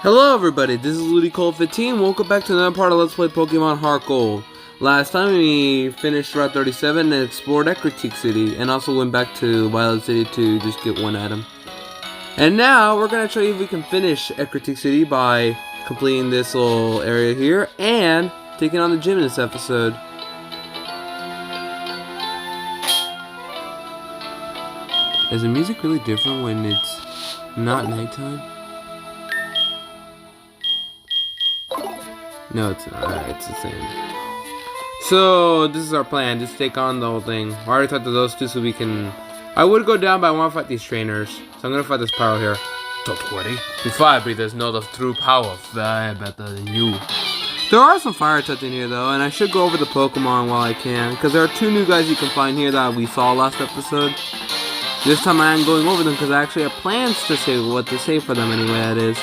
Hello everybody, this is LudiCold15. Welcome back to another part of Let's Play Pokemon HeartGold. Last time we finished Route 37 and explored Ecruteak City, and also went back to Violet City to just get one item. And now we're going to show you if we can finish Ecruteak City by completing this little area here and taking on the gym in this episode. Is the music really different when it's not nighttime? No, it's not. It's the same. So, this is our plan. Just take on the whole thing. I already talked to those two so we can... I would go down, but I want to fight these trainers. So I'm going to fight this Pyro here. Don't worry. The fire breathers know the true power of fire better than you. There are some fire types in here, though, and I should go over the Pokemon while I can. Because there are two new guys you can find here that we saw last episode. This time I am going over them because I actually have plans to say what to say for them anyway, that is.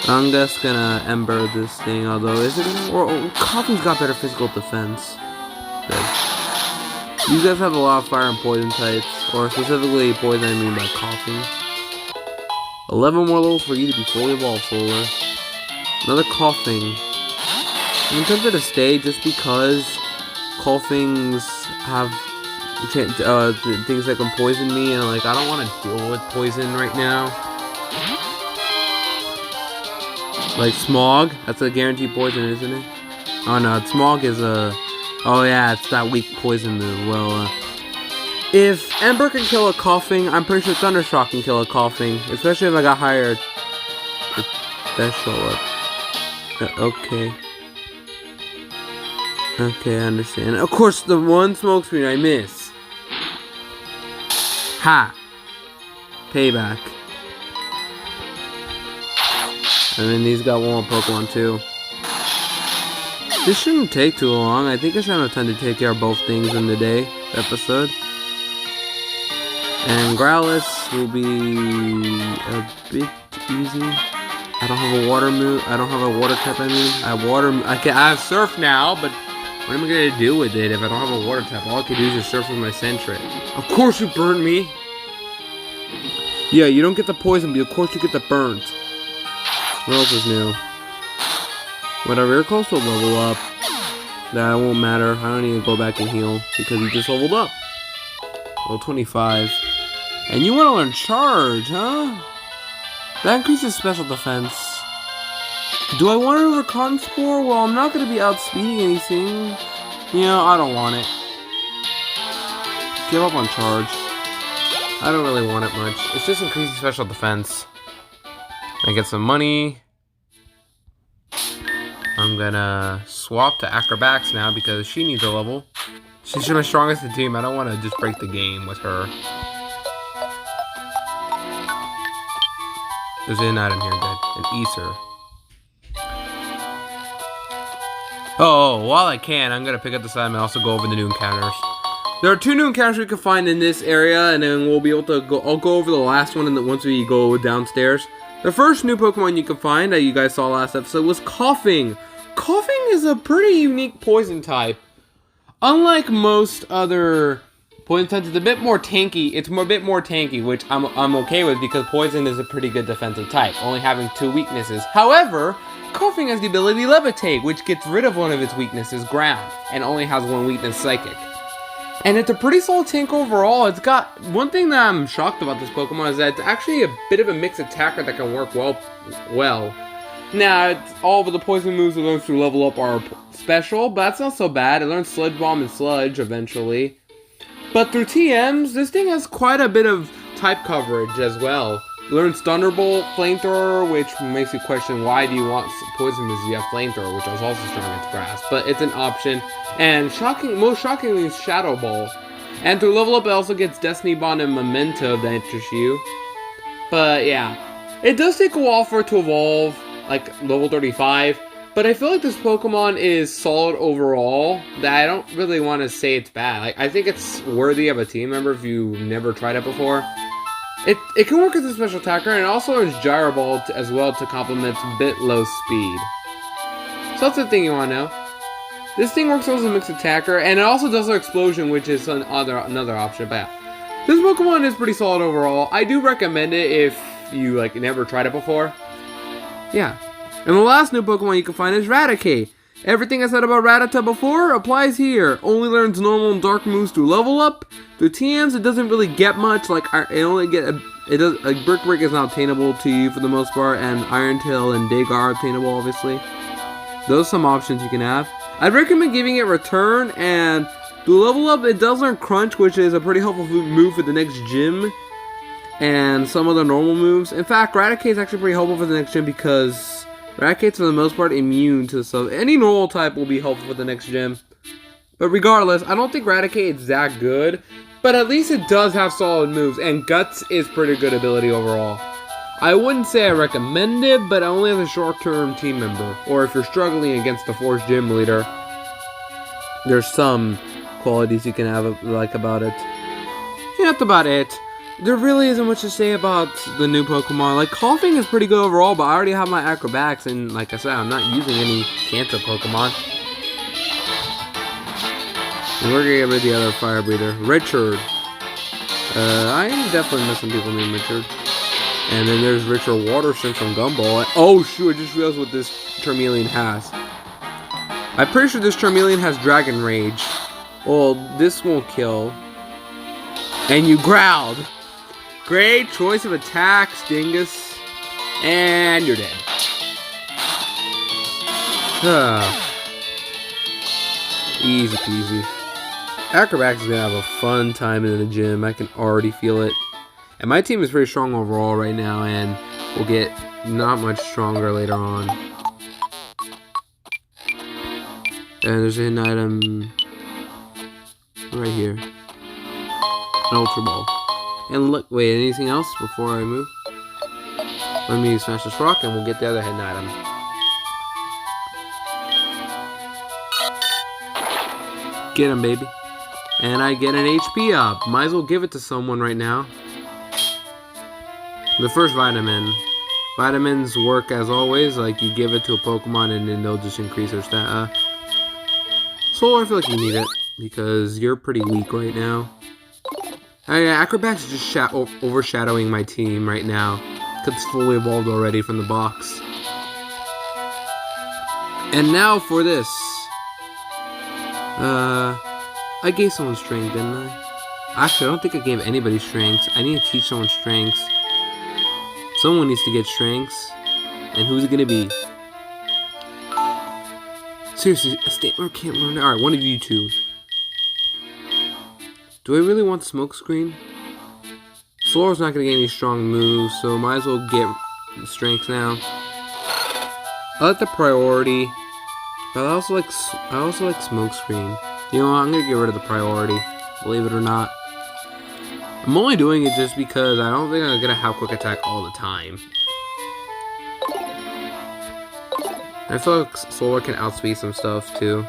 I'm just gonna Ember this thing, although is it gonna... Or Coughing's got better physical defense. Good. You guys have a lot of fire and poison types, or specifically poison I mean by Coughing. 11 more levels for you to be fully evolved, Solar. Another Coughing. I'm tempted to stay just because Coughings have things that can poison me, and like I don't want to deal with poison right now. Like Smog, that's a guaranteed poison, isn't it? Oh no, Smog is a... Oh yeah, it's that weak poison move. Well, if Ember can kill a Coughing, I'm pretty sure Thundershock can kill a Coughing. Especially if I got higher special up. Okay. Okay, I understand. Of course, the one smoke screen I miss. Ha! Payback. And then these got one more Pokemon too. This shouldn't take too long. I think I should have time to take care of both things in the day episode. And Growlithe will be a bit easy. I don't have a water move. I don't have a water type. I mean, I have Surf now, but what am I gonna do with it if I don't have a water type? All I can do is just Surf with my Sentret. Of course you burned me. Yeah, you don't get the poison, but of course you get the burnt. What else is new? Whatever, Coastal will level up. That won't matter. I don't need to go back and heal because he just leveled up. Level 25. And you want to learn Charge, huh? That increases special defense. Do I want to Recon Spore? Well, I'm not going to be outspeeding anything. You know, I don't want it. Give up on Charge. I don't really want it much. It's just increasing special defense. I get some money. I'm gonna swap to Acrobatics now because she needs a level. She's my strongest in the team. I don't want to just break the game with her. There's an item here, good. An Acer. Oh, while I can, I'm gonna pick up this item and also go over the new encounters. There are two new encounters we can find in this area, and then we'll be able to go. I'll go over the last one once we go downstairs. The first new Pokemon you can find that you guys saw last episode was Coughing. Coughing is a pretty unique poison type. Unlike most other poison types, it's a bit more tanky. It's a bit more tanky, which I'm okay with because poison is a pretty good defensive type, only having 2 weaknesses. However, Coughing has the ability Levitate, which gets rid of one of its weaknesses, Ground, and only has one weakness, Psychic. And it's a pretty solid tank overall. It's got... One thing that I'm shocked about this Pokemon is that it's actually a bit of a mixed attacker that can work well. Now, all of the poison moves it learns through level up are special, but that's not so bad. It learns Sludge Bomb and Sludge eventually. But through TMs, this thing has quite a bit of type coverage as well. It learns Thunderbolt, Flamethrower, which makes you question why do you want poison moves if you have Flamethrower, which was also strong against Grass. But it's an option. And most shockingly is Shadow Ball. And through level up it also gets Destiny Bond and Memento that interests you. But yeah, it does take a while for it to evolve, like level 35. But I feel like this Pokemon is solid overall, that I don't really want to say it's bad. Like, I think it's worthy of a team member if you've never tried it before. It can work as a special attacker, and it also learns Gyro Ball as well to complement its bit low speed. So that's the thing you want to know. This thing works as a mixed attacker, and it also does an explosion, which is another option. But yeah, this Pokemon is pretty solid overall. I do recommend it if you like never tried it before. Yeah. And the last new Pokemon you can find is Raticate. Everything I said about Rattata before applies here. Only learns normal and dark moves through level up. Through TMs, it doesn't really get much. Like Brick Break is not obtainable to you for the most part, and Iron Tail and Dig are obtainable, obviously. Those are some options you can have. I'd recommend giving it Return, and through level up, it does learn Crunch, which is a pretty helpful move for the next gym, and some other normal moves. In fact, Raticate is actually pretty helpful for the next gym because Raticate's for the most part immune to stuff. Any normal type will be helpful for the next gym. But regardless, I don't think Raticate is that good. But at least it does have solid moves. And Guts is pretty good ability overall. I wouldn't say I recommend it, but only as a short-term team member. Or if you're struggling against the Force Gym Leader. There's some qualities you can have like about it. Yeah, that's about it. There really isn't much to say about the new Pokemon. Like, Coughing is pretty good overall, but I already have my Acrobatics, and like I said, I'm not using any Kanto Pokemon. And we're gonna get rid of the other Fire Breather. Richard. I am definitely missing people named Richard. And then there's Richard Waterson from Gumball. Oh shoot, I just realized what this Charmeleon has. I'm pretty sure this Charmeleon has Dragon Rage. Well, this won't kill. And you growled. Great choice of attacks, Dingus. And you're dead. Easy peasy. Acrobatics is gonna have a fun time in the gym. I can already feel it. And my team is pretty strong overall right now, and we'll get not much stronger later on. And there's an item right here. An Ultra Ball. And look, wait, anything else before I move? Let me smash this rock and we'll get the other hidden item. Get him, baby. And I get an HP up. Might as well give it to someone right now. The first vitamin. Vitamins work as always, like you give it to a Pokemon and then they'll just increase their stat. Solar, I feel like you need it because you're pretty weak right now. Acrobatics is just overshadowing my team right now because it's fully evolved already from the box. And now for this. I gave someone strength, didn't I? Actually, I don't think I gave anybody strengths. I need to teach someone strengths. Someone needs to get strengths. And who's it gonna be? Seriously, a Stapler can't learn it. Alright, one of you two. Do I really want Smokescreen? Solar's not gonna get any strong moves, so might as well get strengths now. I like the priority, but I also like Smokescreen. You know what, I'm gonna get rid of the priority, believe it or not. I'm only doing it just because I don't think I'm gonna have quick attack all the time. I feel like Solar can outspeed some stuff too.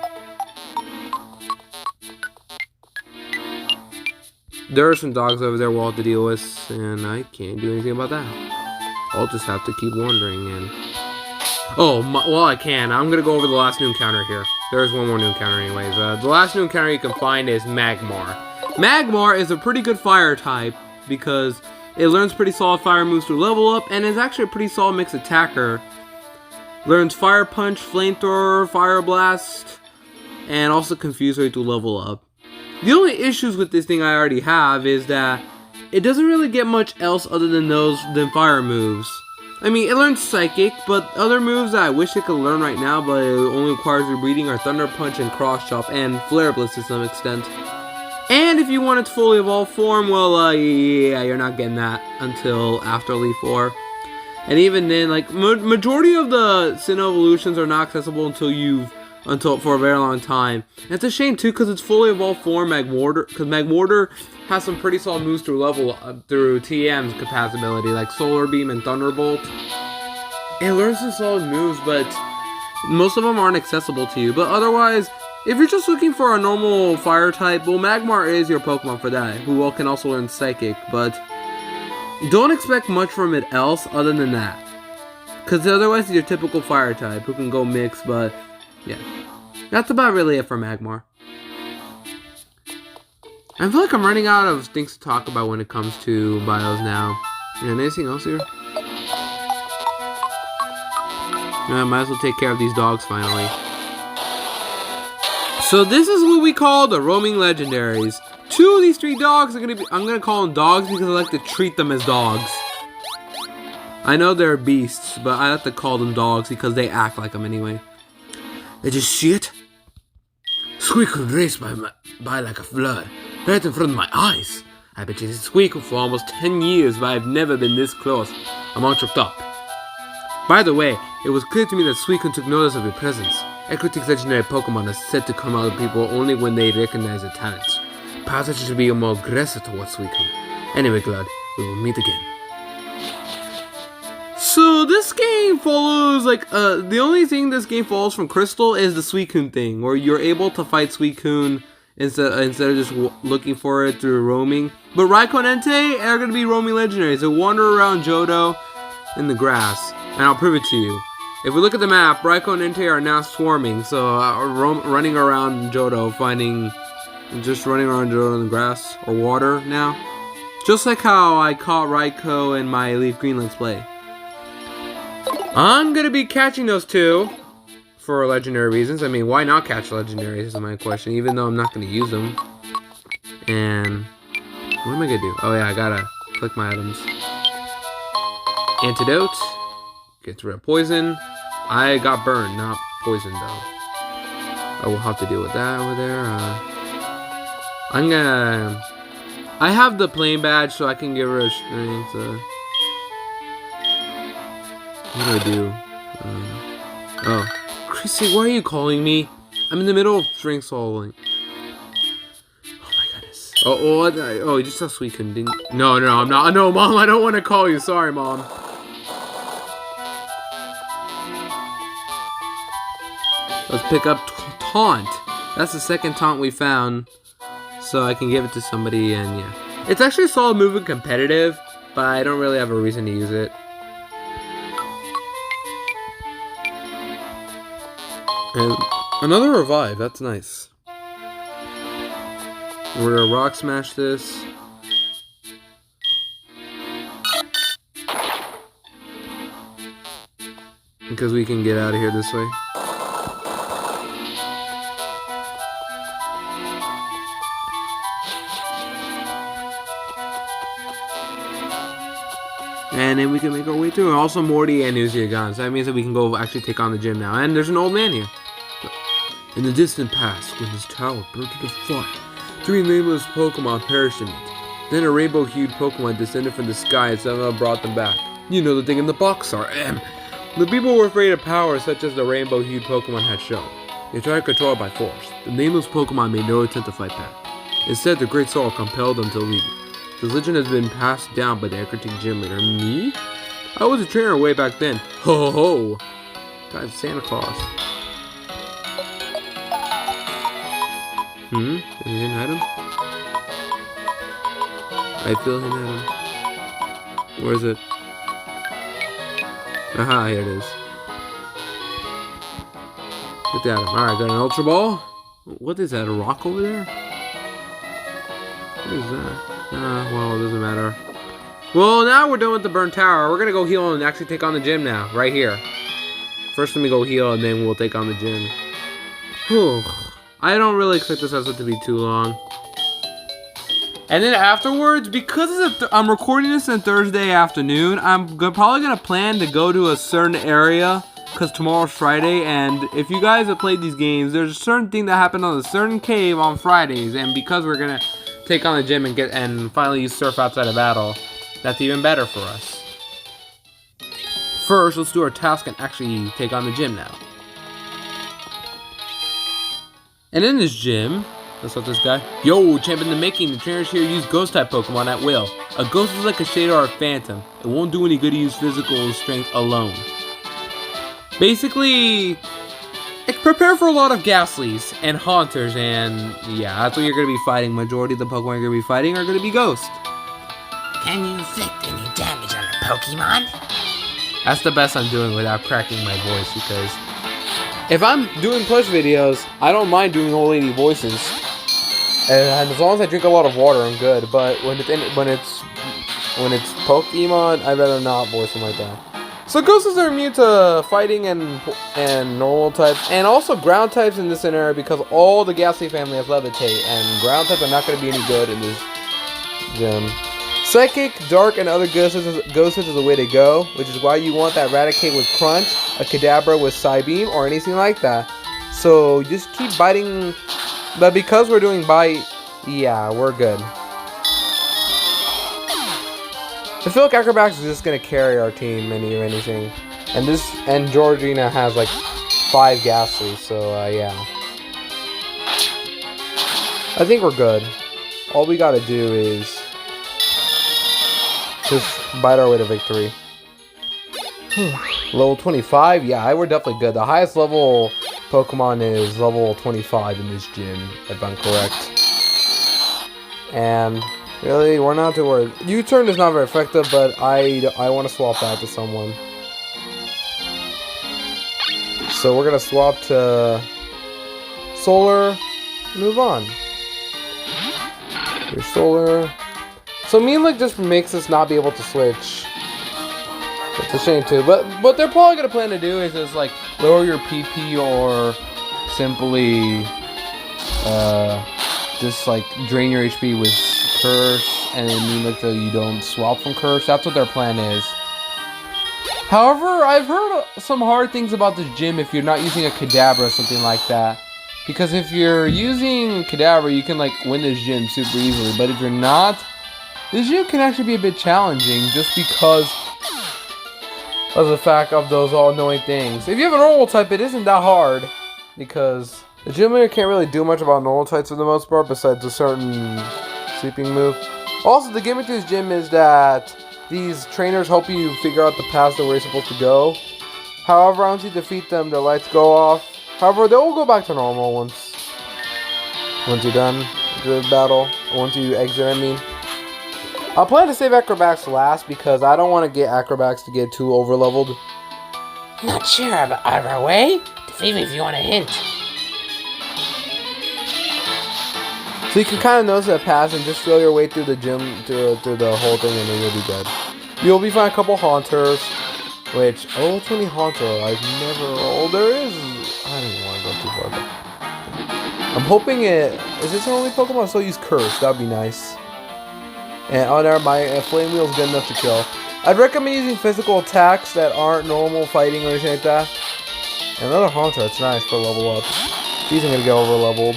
There are some dogs over there we'll have to deal with, and I can't do anything about that. I'll just have to keep wandering and... Oh, well I can. I'm gonna go over the last new encounter here. There's one more new encounter anyways. The last new encounter you can find is Magmar. Magmar is a pretty good fire type because it learns pretty solid fire moves to level up and is actually a pretty solid mixed attacker. Learns Fire Punch, Flamethrower, Fire Blast, and also Confuse Ray to level up. The only issues with this thing I already have is that it doesn't really get much else other than fire moves. I mean, it learns Psychic, but other moves that I wish it could learn right now, but it only requires rebreeding are Thunder Punch and Cross Chop, and Flare Blitz to some extent. And if you want its fully evolved form, well, yeah, you're not getting that until after Elite 4. And even then, like, majority of the Sinnoh evolutions are not accessible until for a very long time. And it's a shame too, because it's fully evolved form Magmortar, because Magmortar has some pretty solid moves through through TM's compatibility, like Solar Beam and Thunderbolt. It learns some solid moves, but most of them aren't accessible to you. But otherwise, if you're just looking for a normal fire type, well, Magmar is your Pokemon for that, who can also learn Psychic, but don't expect much from it else other than that. Because otherwise, it's your typical fire type, who can go mix, but yeah. That's about really it for Magmar. I feel like I'm running out of things to talk about when it comes to bios now. And anything else here? I might as well take care of these dogs finally. So this is what we call the roaming legendaries. 2 of these 3 dogs are gonna be, I'm gonna call them dogs because I like to treat them as dogs. I know they're beasts, but I like to call them dogs because they act like them anyway. Did you see it? Suicune raced by like a flood, right in front of my eyes. I've been chasing Suicune for almost 10 years, but I've never been this close. I'm all choked up. By the way, it was clear to me that Suicune took notice of your presence. Ecruteak's legendary Pokemon are said to come out of people only when they recognize their talents. Perhaps I should be more aggressive towards Suicune. Anyway, Glad, we will meet again. So this game follows the only thing this game follows from Crystal is the Suicune thing, where you're able to fight Suicune instead of just looking for it through roaming. But Raikou and Entei are going to be roaming legendaries. They wander around Johto in the grass, and I'll prove it to you. If we look at the map, Raikou and Entei are now swarming, so running around Johto, just running around Johto in the grass or water now. Just like how I caught Raikou in my Leaf Green Let's Play. I'm gonna be catching those 2 for legendary reasons. I mean, why not catch legendaries is my question, even though I'm not gonna use them. And what am I gonna do? Oh yeah, I gotta click my items. Antidote. Gets rid of poison. I got burned, not poisoned though. I will have to deal with that over there. I have the plain badge, so I can get rid of strength. What do I do? Oh, Chrissy, why are you calling me? I'm in the middle of strength soloing. Oh my goodness. Oh, you just saw Suicune, didn't you? No, I'm not. No, Mom, I don't want to call you. Sorry, Mom. Let's pick up Taunt. That's the second taunt we found. So I can give it to somebody, and yeah. It's actually a solid move in competitive, but I don't really have a reason to use it. And another revive, that's nice. We're gonna rock smash this. Because we can get out of here this way. And then we can make our way through. Also, Morty and Uzi are gone. So that means that we can go actually take on the gym now. And there's an old man here. In the distant past, when his tower burned into fire, 3 nameless Pokemon perished in it. Then a rainbow-hued Pokemon descended from the sky and somehow brought them back. You know, the thing in the box are The people were afraid of powers such as the rainbow-hued Pokemon had shown. They tried to control it by force. The nameless Pokemon made no attempt to fight back. Instead, the Great Sorrow compelled them to leave. This legend has been passed down by the Ecruteak Gym leader. Me? I was a trainer way back then. Ho ho ho! God, Santa Claus. Is it an item? I feel an item. Where is it? Aha, here it is. Get the item. Alright, got an Ultra Ball. What is that, a rock over there? What is that? Well, it doesn't matter. Well, now we're done with the burnt tower. We're gonna go heal and actually take on the gym now, right here. First, let me go heal, and then we'll take on the gym. Whew. I don't really expect this episode to be too long. And then afterwards, because I'm recording this on Thursday afternoon, I'm probably gonna plan to go to a certain area, because tomorrow's Friday, and if you guys have played these games, there's a certain thing that happened on a certain cave on Fridays, and because we're gonna take on the gym and finally use Surf outside of battle, that's even better for us. First, let's do our task and actually take on the gym now. And in this gym, let's let this guy. Yo, champ in the making. The trainers here use ghost type Pokemon at will. A ghost is like a shade or a phantom. It won't do any good to use physical strength alone. Basically, prepare for a lot of Gastlys and Haunters, and yeah, that's what you're going to be fighting. Majority of the Pokemon you're going to be fighting are going to be Ghost. Can you inflict any damage on a Pokemon? That's the best I'm doing without cracking my voice, because if I'm doing push videos, I don't mind doing old lady voices. And as long as I drink a lot of water, I'm good. But when it's Pokemon, I'd rather not voice them like that. So Ghosts are immune to fighting and normal types, and also ground types in this scenario because all the Gastly family has Levitate, and ground types are not going to be any good in this gym. Psychic, Dark, and other ghosts is the way to go, which is why you want that Raticate with Crunch, a Kadabra with Psybeam, or anything like that. So just keep biting, but because we're doing bite, yeah, we're good. I feel like Acrobatics is just gonna carry our team or anything, and Georgina has like 5 Gastly, so yeah. I think we're good. All we gotta do is just bite our way to victory. Level 25, yeah, we're definitely good. The highest level Pokemon is level 25 in this gym, if I'm correct. And really, we're not too worried. U-turn is not very effective, but I want to swap that to someone. So we're gonna swap to Solar. Move on. Your Solar. So Mean just makes us not be able to switch. It's a shame too. But what they're probably gonna plan to do is just like lower your PP or simply just like drain your HP with Curse, and then Mean so you don't swap from Curse. That's what their plan is. However, I've heard some hard things about this gym if you're not using a Kadabra or something like that. Because if you're using Kadabra, you can like win this gym super easily. But if you're not, this gym can actually be a bit challenging just because of the fact of those all-knowing things. If you have a normal type, it isn't that hard because the gym leader can't really do much about normal types for the most part besides a certain sleeping move. Also, the gimmick to this gym is that these trainers help you figure out the paths that we're supposed to go. However, once you defeat them, their lights go off. However, they will go back to normal once you're done the battle. Once you exit, I mean. I'll plan to save Acrobatics last because I don't want to get Acrobatics to get too over-leveled. Not sure of our way? Defeat me if you want a hint. So you can kind of notice that pass and just feel your way through the gym, through the whole thing, and then you'll be good. You'll be finding a couple Haunters, which, 20 Haunter, I've never, there is, I don't even want to go too far, but I'm hoping is this the only Pokemon I still use Curse? That'd be nice. And, never mind, Flame Wheel's good enough to kill. I'd recommend using physical attacks that aren't normal fighting or anything like that. And another Haunter, it's nice for level up. These are gonna get over-leveled.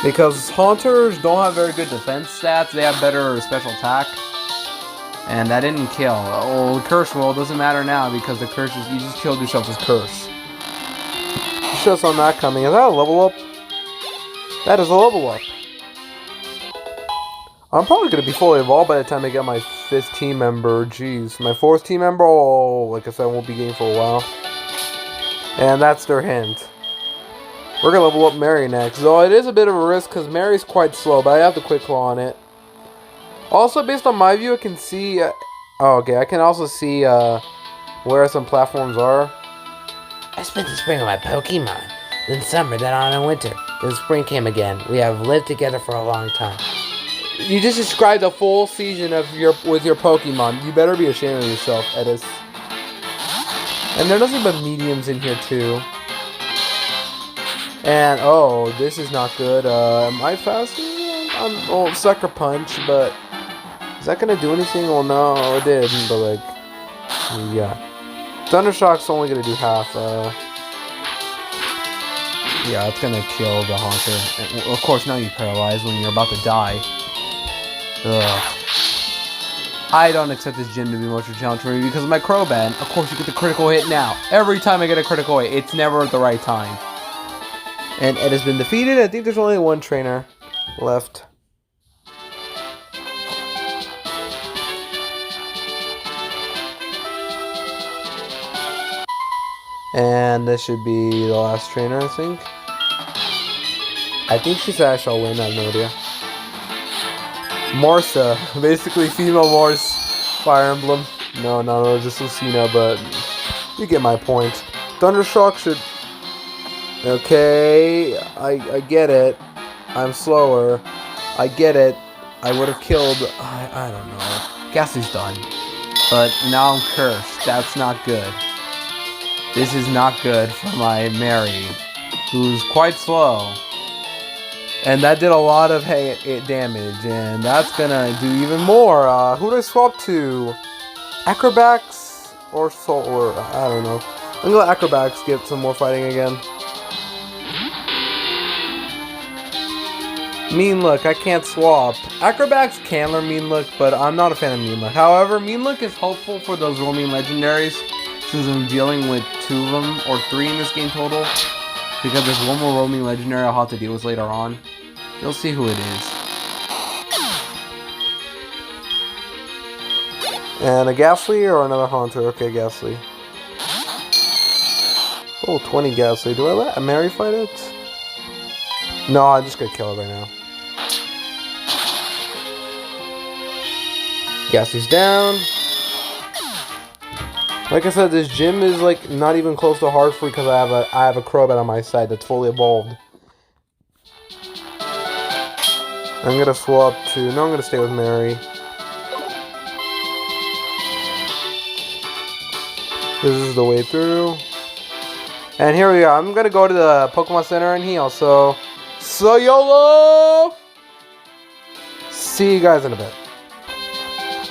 Because Haunters don't have very good defense stats, they have better special attack. And that didn't kill. Oh, Curse roll doesn't matter now because the Curse is, you just killed yourself with Curse. You should have saw that coming. Is that a level up? That is a level up. I'm probably going to be fully evolved by the time I get my 5th team member. Jeez. My 4th team member, like I said, I won't be getting for a while. And that's their hint. We're going to level up Mary next. Though it is a bit of a risk because Mary's quite slow, but I have the Quick Claw on it. Also, based on my view, I can see... I can also see where some platforms are. I spent the spring with my Pokemon, then summer, then on in winter. Then spring came again. We have lived together for a long time. You just described a full season with your Pokemon. You better be ashamed of yourself, Edis. And there are nothing but mediums in here, too. And, this is not good. Am I faster? I'm Sucker Punch, but is that gonna do anything? Well, no, it did, but like, yeah. Thundershock's only gonna do half. Yeah, it's gonna kill the Haunter. And, of course, now you're paralyzed when you're about to die. Ugh. I don't accept this gym to be much of a challenge for me because of my Crobat. Of course, you get the critical hit now. Every time I get a critical hit, it's never at the right time. And Ed has been defeated. I think there's only one trainer left. And this should be the last trainer, I think. I think she said I shall win. I have no idea. Marsa. Basically, female Mars. Fire Emblem. No, just Lucina, but you get my point. Thundershock should... Okay, I get it. I'm slower. I get it. I would have killed... I don't know. Gastly's done. But now I'm cursed. That's not good. This is not good for my Mary, who's quite slow. And that did a lot of damage, and that's gonna do even more. Who do I swap to? Acrobats or Soul, or I don't know. I'm gonna let Acrobats get some more fighting again. Mean Look, I can't swap. Acrobats can learn Mean Look, but I'm not a fan of Mean Look. However, Mean Look is helpful for those roaming legendaries, since I'm dealing with 2 of them, or 3 in this game total. Because there's one more roaming legendary I'll have to deal with later on. You'll see who it is. And a Gastly or another Haunter? Okay, Gastly. Oh, 20 Gastly. Do I let a Mary fight it? No, I'm just gonna kill it right now. Gastly's down. Like I said, this gym is like not even close to hard free because I have a Crobat on my side that's fully evolved. I'm gonna swap to no, I'm gonna stay with Mary. This is the way through. And here we are. I'm gonna go to the Pokemon Center and heal. So YOLO! See you guys in a bit.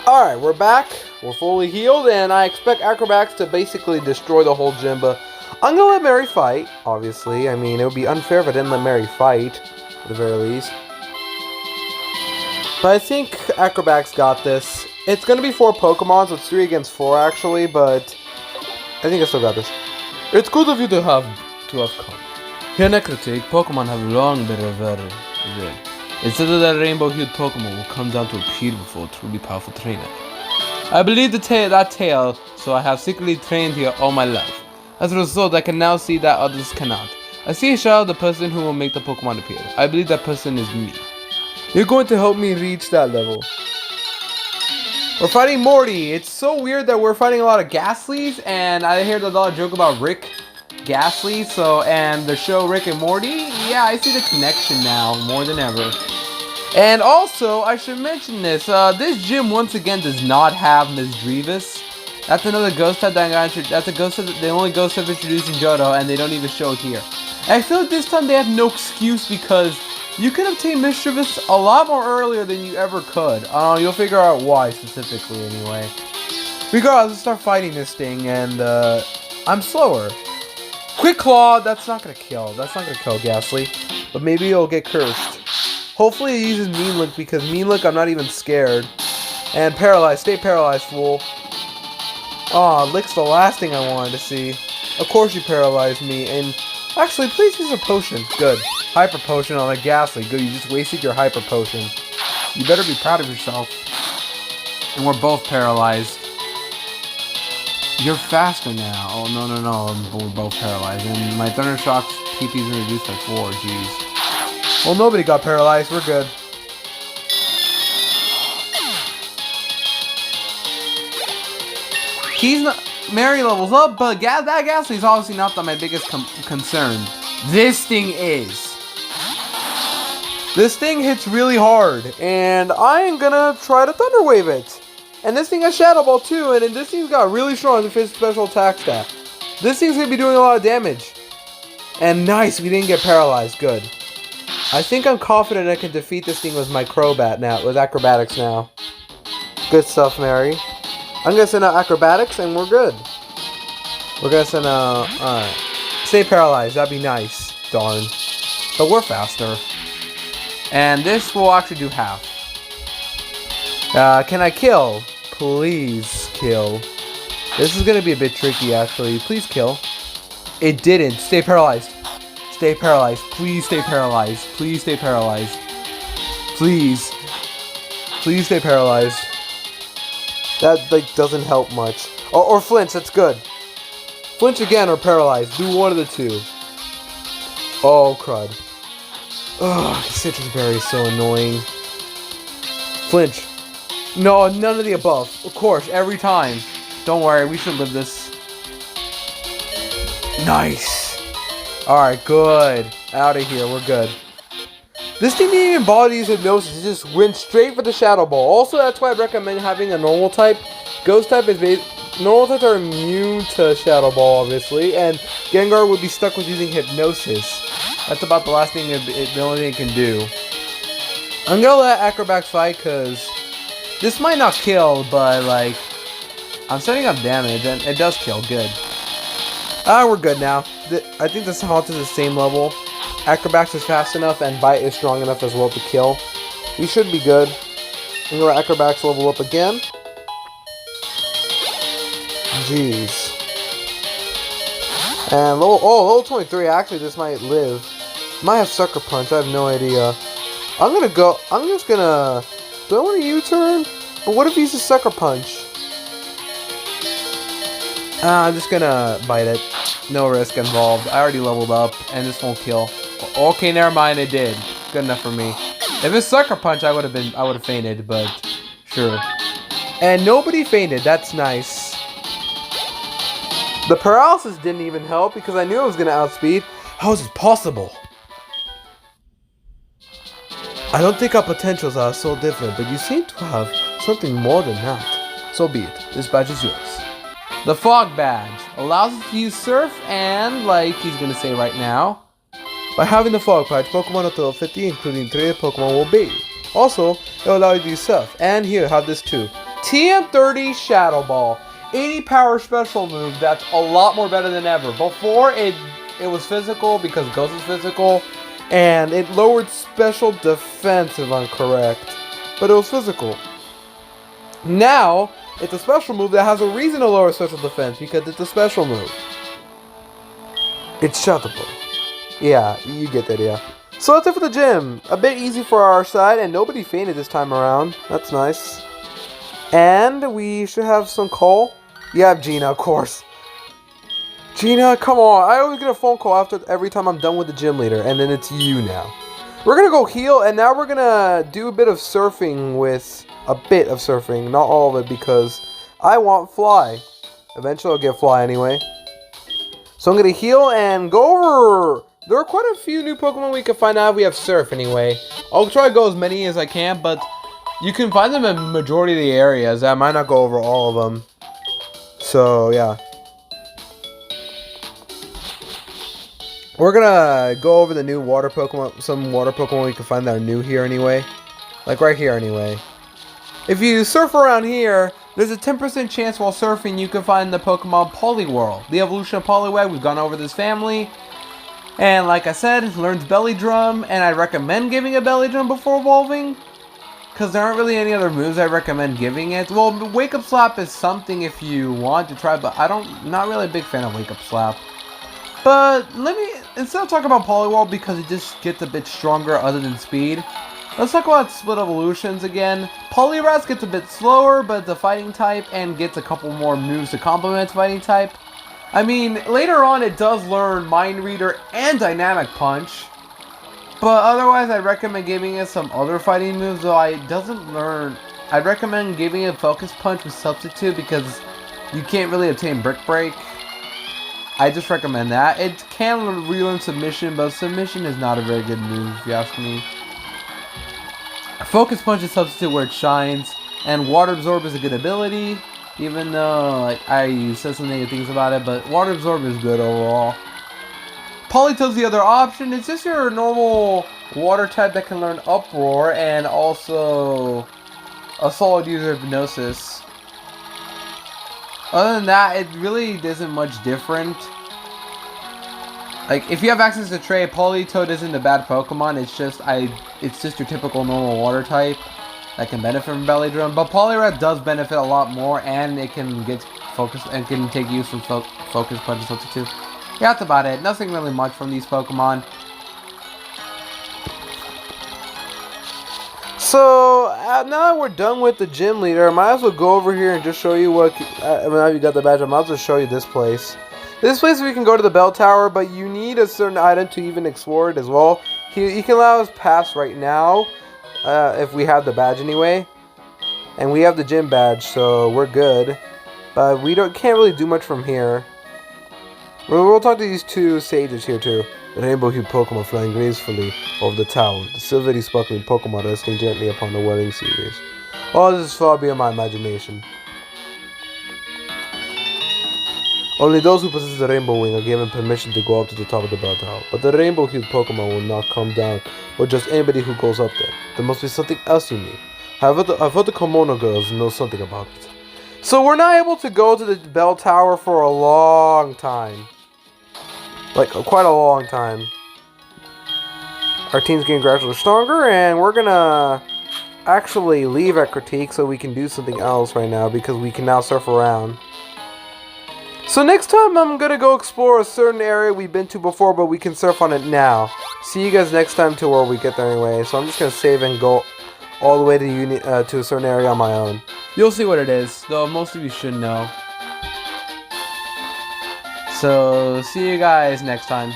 Alright, we're back. We're fully healed, and I expect Acrobats to basically destroy the whole gym, but I'm gonna let Mary fight, obviously. I mean, it would be unfair if I didn't let Mary fight, at the very least. But I think Acrobats got this. It's gonna be 4 Pokemon, so it's 3 against 4 actually, but I think I still got this. It's good of you to have come. Here in Ecruteak, Pokemon have long been revered. Instead of that rainbow-hued Pokemon will come down to a beautiful, truly powerful trainer. I believe that tale, so I have secretly trained here all my life. As a result, I can now see that others cannot. I see a shadow of the person who will make the Pokemon appear. I believe that person is me. You're going to help me reach that level. We're fighting Morty. It's so weird that we're fighting a lot of Gastlys, and I heard a lot of joke about Rick Gastly, and the show Rick and Morty. Yeah, I see the connection now more than ever. And also, I should mention this. This gym once again does not have Ms. Drevis. That's another ghost type that got introduced. That's a ghost type, the only ghost type introduced in Johto, and they don't even show it here. And I feel like this time they have no excuse because you can obtain Mischievous a lot more earlier than you ever could. You'll figure out why specifically anyway. Regardless, let's start fighting this thing, and I'm slower. Quick Claw, that's not gonna kill. That's not gonna kill Gastly, but maybe it'll get cursed. Hopefully it uses Mean Look, because Mean Look I'm not even scared. And Paralyzed, stay paralyzed, fool. Aw, Lick's the last thing I wanted to see. Of course you paralyzed me, and actually, please use a potion. Good. Hyper Potion on a Gastly. Good, you just wasted your Hyper Potion. You better be proud of yourself. And we're both paralyzed. You're faster now. Oh, no. We're both paralyzed. And my Thunder Shock's PP is reduced by 4. Jeez. Well, nobody got paralyzed. We're good. He's not... Mary levels up, but that Gastly is obviously not my biggest concern. This thing is. This thing hits really hard, and I am gonna try to Thunder Wave it. And this thing has Shadow Ball too, and this thing's got really strong special attack stat. This thing's gonna be doing a lot of damage. And nice, we didn't get paralyzed. Good. I think I'm confident I can defeat this thing with my Crobat now, with Acrobatics now. Good stuff, Mary. I'm gonna send out Acrobatics, and we're good. We're gonna send out... Alright. Stay paralyzed, that'd be nice. Darn. But we're faster. And this will actually do half. Can I kill? Please kill. This is gonna be a bit tricky, actually. Please kill. It didn't. Stay paralyzed. Stay paralyzed. Please stay paralyzed. Please stay paralyzed. Please. Please stay paralyzed. That, like, doesn't help much. Or flinch, that's good. Flinch again or paralyzed. Do one of the two. Oh, crud. Ugh, Citrus Berry is so annoying. Flinch. No, none of the above. Of course, every time. Don't worry, we should live this. Nice. Alright, good. Out of here, we're good. This thing didn't even bother to use Hypnosis. It just went straight for the Shadow Ball. Also, that's why I recommend having a normal type. Ghost type is normal types are immune to Shadow Ball, obviously, and Gengar would be stuck with using Hypnosis. That's about the last thing, the only thing it can do. I'm gonna let Acrobats fight because this might not kill, but like I'm setting up damage and it does kill. Good. We're good now. I think this Haunt is the same level. Acrobats is fast enough and Bite is strong enough as well to kill. We should be good. I'm gonna let Acrobats level up again. Jeez. And level 23. Actually, this might live. Might have Sucker Punch. I have no idea. I'm just gonna. Do I want a U-turn? But what if he uses Sucker Punch? I'm just gonna bite it. No risk involved. I already leveled up, and this won't kill. Okay, never mind. It did. Good enough for me. If it's Sucker Punch, I would have fainted. But sure. And nobody fainted. That's nice. The paralysis didn't even help because I knew it was gonna outspeed. How is it possible? I don't think our potentials are so different, but you seem to have something more than that. So be it. This badge is yours. The Fog Badge allows us to use Surf and, like he's going to say right now, by having the Fog Badge, Pokemon up to level 50, including 3 Pokemon, will obey you. Also, it will allow you to use Surf. And here, have this too. TM30 Shadow Ball. 80 power special move. That's a lot more better than ever. Before, it was physical because Ghost is physical. And it lowered special defense, if I'm correct. But it was physical. Now, it's a special move that has a reason to lower special defense because it's a special move. It's shuttable. Yeah, you get the idea. So that's it for the gym. A bit easy for our side, and nobody fainted this time around. That's nice. And we should have some call. Yeah, Gina, of course. Gina, come on. I always get a phone call after every time I'm done with the gym leader, and then it's you now. We're going to go heal, and now we're going to do a bit of surfing with... A bit of surfing, not all of it, because I want Fly. Eventually I'll get Fly anyway. So I'm going to heal and go over... There are quite a few new Pokemon we can find out if we have Surf anyway. I'll try to go as many as I can, but you can find them in majority of the areas. I might not go over all of them. So, yeah. We're gonna go over the new water Pokemon, some water Pokemon we can find that are new here anyway. Like right here anyway. If you surf around here, there's a 10% chance while surfing you can find the Pokemon Poliwhirl. The evolution of Poliwag, we've gone over this family. And like I said, it learns Belly Drum, and I recommend giving a Belly Drum before evolving. Because there aren't really any other moves I recommend giving it. Well, Wake Up Slap is something if you want to try, but not really a big fan of Wake Up Slap. But instead of talking about Poliwhirl because it just gets a bit stronger other than speed, let's talk about split evolutions again. Poliwrath gets a bit slower, but it's a fighting type and gets a couple more moves to complement fighting type. I mean, later on it does learn Mind Reader and Dynamic Punch. But otherwise, I recommend giving it some other fighting moves, though it doesn't learn. I'd recommend giving it Focus Punch with Substitute because you can't really obtain Brick Break. I just recommend that. It can relearn Submission, but Submission is not a very good move, if you ask me. Focus Punch is Substitute where it shines, and Water Absorb is a good ability, even though I said some negative things about it, but Water Absorb is good overall. Politoed's the other option. It's just your normal water type that can learn Uproar and also a solid user of Hypnosis. Other than that, it really isn't much different. Like, if you have access to trade, Politoed isn't a bad Pokemon. It's just your typical normal water type that can benefit from Belly Drum. But Poliwrath does benefit a lot more, and it can get focused and can take use from Focus Punch and Substitute. Yeah, that's about it. Nothing really much from these Pokemon. So, now that we're done with the gym leader, I might as well go over here and just show you what... now you got the badge, I might as well show you this place. This place we can go to the bell tower, but you need a certain item to even explore it as well. You can allow us pass right now, if we have the badge anyway. And we have the gym badge, so we're good. But we can't really do much from here. We'll talk to these two sages here too. The rainbow-hued Pokemon flying gracefully over the tower. The silvery sparkling Pokemon resting gently upon the welling seawaves. All this is far beyond my imagination. Only those who possess the rainbow wing are given permission to go up to the top of the bell tower. But the rainbow-hued Pokemon will not come down with just anybody who goes up there. There must be something else you need. I've heard the Komono girls know something about it. So we're not able to go to the bell tower for a long time. Like, quite a long time. Our team's getting gradually stronger, and we're gonna actually leave Ecruteak so we can do something else right now because we can now surf around. So next time I'm gonna go explore a certain area we've been to before, but we can surf on it now. See you guys next time to where we get there anyway. So I'm just gonna save and go all the way to a certain area on my own. You'll see what it is, though most of you should know. So see you guys next time.